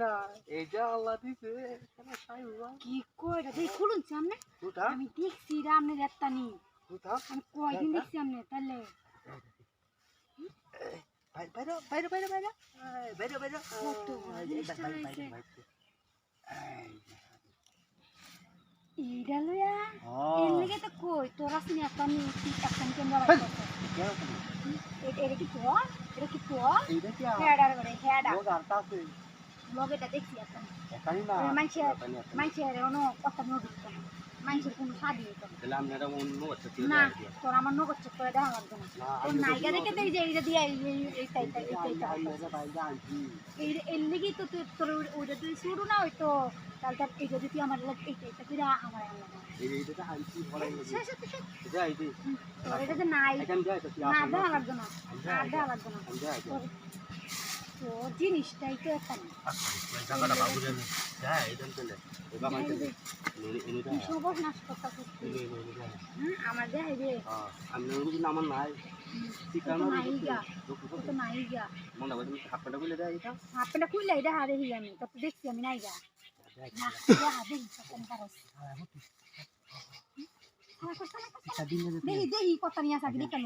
না এইটা আল্লাহ দিছে কেন সাই বাবা কি কইরা দেই খুলুন সামনে কোথা আমি দেখছি রামনে রাত্তানি কোথা আমি কয়দিন দেখছি আমনে তাহলে বাইরে বাইরে বাইরে বাইরে বাইরে বাইরে কত এইটা লইয়া এর লিগে তো কই তোরা সিনে আপনি একটা কেমন এটা কি তো এটা কি তো এইটা কি হেডার করে হেডার ও গানটা আছে লগেটা দেখছি এখন একাই না মাইছে ono কথা নদী মাইছের কোনো সাদি হতো তাহলে আমরা অন্য একটা না তোর আমার নগদ চেক করে দেখা লাগবে না তোর নাইগা দেখে দেই যে এইটা দিয়ে এই টাইটা এই এর লিগেই তো তোর ওইটা তুই শুরু না হইতো তাহলে তার এই যদি তুই আমার এইটা তুই আমার এইটা হাইছি বলাই এটা আইতি তোর এটা যে নাই এখন যাই তো না দেখা লাগবে না আর দেখা লাগবে না তোর জিনিসটাই তো একটা জায়গাটা বাবু জানেন যাই এটা চলে এবার মাইতে এনে সবস নাশ করতেছিস আমার দেখাই রে আমি কিন্তু আমার নাই ঠিকানা নাইগা তো নাইগা মনে হয় তুমি হাফটা খুলে দেয় এটা হাফটা খুললে এটা হারে হি আমি তো দেখছি আমি নাইগা না দেখি কতন পারস দেখি দেখি কত নিয়ে আসা দেখি কেন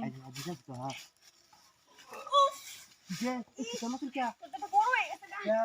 যে একটু কেমন কি তো বড় হয়ে গেছে क्या